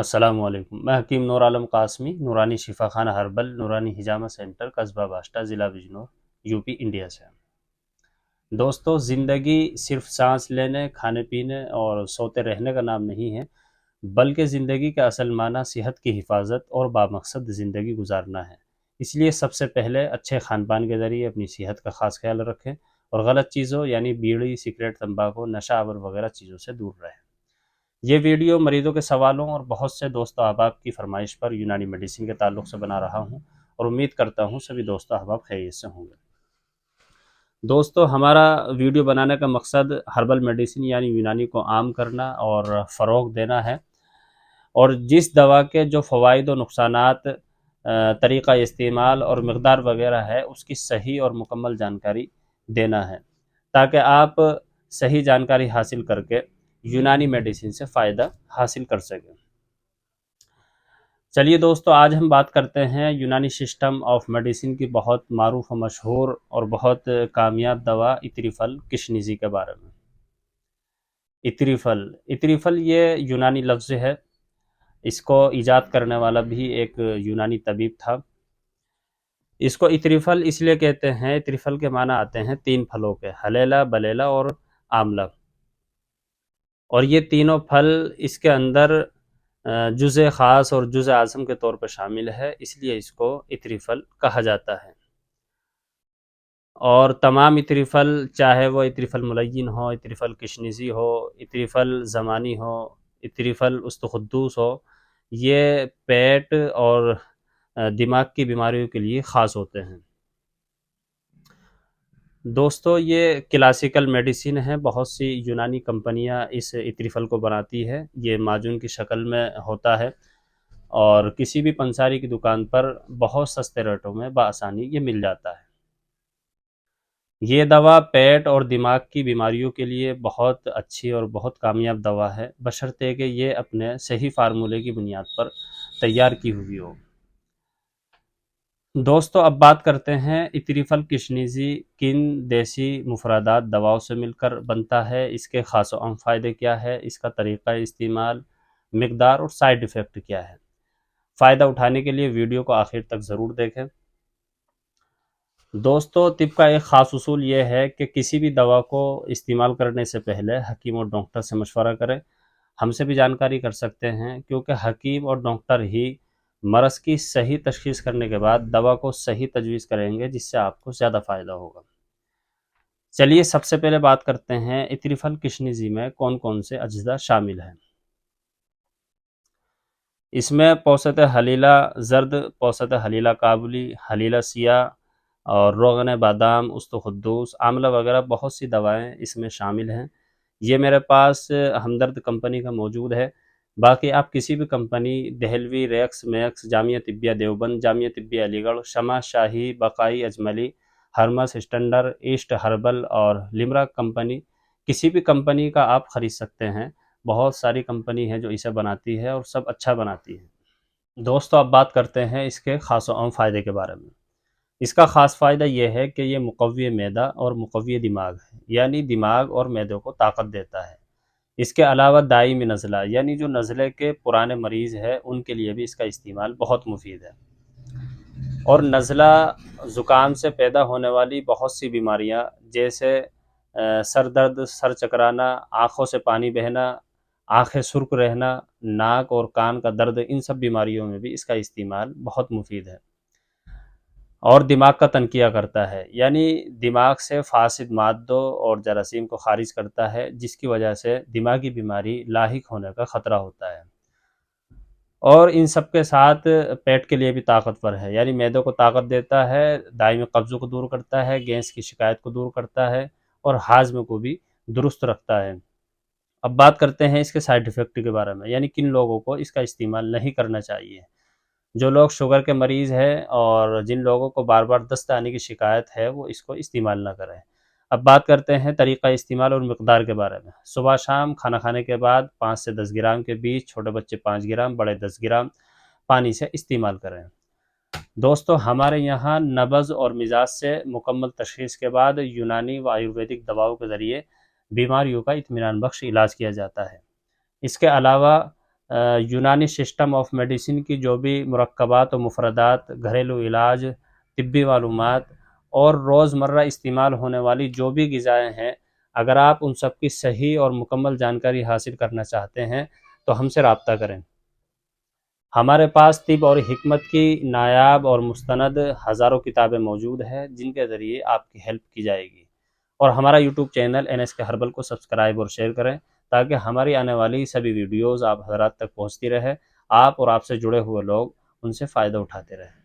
السلام علیکم، میں حکیم نور عالم قاسمی، نورانی شفا خانہ ہربل، نورانی ہجامہ سینٹر، قصبہ باشٹہ، ضلع بجنور، یو پی، انڈیا سے۔ دوستو، زندگی صرف سانس لینے، کھانے پینے اور سوتے رہنے کا نام نہیں ہے، بلکہ زندگی کا اصل معنی صحت کی حفاظت اور بامقصد زندگی گزارنا ہے۔ اس لیے سب سے پہلے اچھے خان پان کے ذریعے اپنی صحت کا خاص خیال رکھیں اور غلط چیزوں یعنی بیڑی، سگریٹ، تمباکو، نشہ آور وغیرہ چیزوں سے دور رہیں۔ یہ ویڈیو مریضوں کے سوالوں اور بہت سے دوست و احباب کی فرمائش پر یونانی میڈیسن کے تعلق سے بنا رہا ہوں اور امید کرتا ہوں سبھی دوست و احباب خیریت سے ہوں گے۔ دوستو، ہمارا ویڈیو بنانے کا مقصد ہربل میڈیسن یعنی یونانی کو عام کرنا اور فروغ دینا ہے، اور جس دوا کے جو فوائد و نقصانات، طریقہ استعمال اور مقدار وغیرہ ہے اس کی صحیح اور مکمل جانکاری دینا ہے، تاکہ آپ صحیح جانکاری حاصل کر کے یونانی میڈیسن سے فائدہ حاصل کر سکیں۔ چلیے دوستو، آج ہم بات کرتے ہیں یونانی سسٹم آف میڈیسن کی بہت معروف و مشہور اور بہت کامیاب دوا اتریفل کشنیزی کے بارے میں۔ اتریفل یہ یونانی لفظ ہے، اس کو ایجاد کرنے والا بھی ایک یونانی طبیب تھا۔ اس کو اتریفل اس لیے کہتے ہیں، اتریفل کے معنی آتے ہیں تین پھلوں کے، ہلیلا، بلیلا اور آملہ، اور یہ تینوں پھل اس کے اندر جزء خاص اور جزء اعظم کے طور پر شامل ہے، اس لیے اس کو اتریفل کہا جاتا ہے۔ اور تمام اتریفل، چاہے وہ اتریفل ملین ہو، اتریفل کشنیزی ہو، اتریفل زمانی ہو، اتریفل استخدوس ہو، یہ پیٹ اور دماغ کی بیماریوں کے لیے خاص ہوتے ہیں۔ دوستو، یہ کلاسیکل میڈیسن ہے، بہت سی یونانی کمپنیاں اس اتریفل کو بناتی ہے، یہ معجون کی شکل میں ہوتا ہے اور کسی بھی پنساری کی دکان پر بہت سستے ریٹوں میں بآسانی یہ مل جاتا ہے۔ یہ دوا پیٹ اور دماغ کی بیماریوں کے لیے بہت اچھی اور بہت کامیاب دوا ہے، بشرطے کہ یہ اپنے صحیح فارمولے کی بنیاد پر تیار کی ہوئی ہو۔ دوستو، اب بات کرتے ہیں اتریفل کشنیزی کن دیسی مفردات دواؤں سے مل کر بنتا ہے، اس کے خاص و عام فائدے کیا ہے، اس کا طریقہ استعمال، مقدار اور سائیڈ ایفیکٹ کیا ہے۔ فائدہ اٹھانے کے لیے ویڈیو کو آخر تک ضرور دیکھیں۔ دوستو، طب کا ایک خاص اصول یہ ہے کہ کسی بھی دوا کو استعمال کرنے سے پہلے حکیم اور ڈاکٹر سے مشورہ کریں۔ ہم سے بھی جانکاری کر سکتے ہیں، کیونکہ حکیم اور ڈاکٹر ہی مرض کی صحیح تشخیص کرنے کے بعد دوا کو صحیح تجویز کریں گے، جس سے آپ کو زیادہ فائدہ ہوگا۔ چلیے سب سے پہلے بات کرتے ہیں اتریفل کشنیزی میں کون کون سے اجزاء شامل ہیں۔ اس میں پوست حلیلہ زرد، پوست حلیلہ کابلی، حلیلہ سیاہ اور روغن بادام، استخدوس، آملہ وغیرہ بہت سی دوائیں اس میں شامل ہیں۔ یہ میرے پاس ہمدرد کمپنی کا موجود ہے، باقی آپ کسی بھی کمپنی، دہلوی، ریکس، میکس، جامعہ طبیہ دیوبند، جامعہ طبیہ علی گڑھ، شمع، شاہی، بقائی، اجملی، ہرمس، اسٹینڈر، ایسٹ ہربل اور لمرا کمپنی، کسی بھی کمپنی کا آپ خرید سکتے ہیں۔ بہت ساری کمپنی ہے جو اسے بناتی ہے اور سب اچھا بناتی ہے۔ دوستو، اب بات کرتے ہیں اس کے خاص و عام فائدے کے بارے میں۔ اس کا خاص فائدہ یہ ہے کہ یہ مقوی معدہ اور مقوی دماغ ہے، یعنی دماغ اور معدے کو طاقت دیتا ہے۔ اس کے علاوہ دائمی نزلہ، یعنی جو نزلے کے پرانے مریض ہیں ان کے لیے بھی اس کا استعمال بہت مفید ہے۔ اور نزلہ، زکام سے پیدا ہونے والی بہت سی بیماریاں جیسے سر درد، سر چکرانا، آنکھوں سے پانی بہنا، آنکھیں سرخ رہنا، ناک اور کان کا درد، ان سب بیماریوں میں بھی اس کا استعمال بہت مفید ہے۔ اور دماغ کا تنقیہ کرتا ہے، یعنی دماغ سے فاسد مادوں اور جراثیم کو خارج کرتا ہے، جس کی وجہ سے دماغی بیماری لاحق ہونے کا خطرہ ہوتا ہے۔ اور ان سب کے ساتھ پیٹ کے لیے بھی طاقتور ہے، یعنی معدے کو طاقت دیتا ہے، دائمی قبضوں کو دور کرتا ہے، گیس کی شکایت کو دور کرتا ہے اور ہاضمے کو بھی درست رکھتا ہے۔ اب بات کرتے ہیں اس کے سائیڈ ایفیکٹ کے بارے میں، یعنی کن لوگوں کو اس کا استعمال نہیں کرنا چاہیے۔ جو لوگ شوگر کے مریض ہیں اور جن لوگوں کو بار بار دست آنے کی شکایت ہے، وہ اس کو استعمال نہ کریں۔ اب بات کرتے ہیں طریقہ استعمال اور مقدار کے بارے میں۔ صبح شام کھانا کھانے کے بعد 5 سے 10 گرام کے بیچ، چھوٹے بچے 5 گرام، بڑے 10 گرام پانی سے استعمال کریں۔ دوستو، ہمارے یہاں نبض اور مزاج سے مکمل تشخیص کے بعد یونانی و آیورویدک دواؤں کے ذریعے بیماریوں کا اطمینان بخش علاج کیا جاتا ہے۔ اس کے علاوہ یونانی سسٹم آف میڈیسن کی جو بھی مرکبات و مفردات، گھریلو علاج، طبی معلومات اور روزمرہ استعمال ہونے والی جو بھی غذائیں ہیں، اگر آپ ان سب کی صحیح اور مکمل جانکاری حاصل کرنا چاہتے ہیں تو ہم سے رابطہ کریں۔ ہمارے پاس طب اور حکمت کی نایاب اور مستند ہزاروں کتابیں موجود ہیں جن کے ذریعے آپ کی ہیلپ کی جائے گی، اور ہمارا یوٹیوب چینل NSK ہربل کو سبسکرائب اور شیئر کریں تاکہ ہماری آنے والی سبھی ویڈیوز آپ حضرات تک پہنچتی رہے، آپ اور آپ سے جڑے ہوئے لوگ ان سے فائدہ اٹھاتے رہیں۔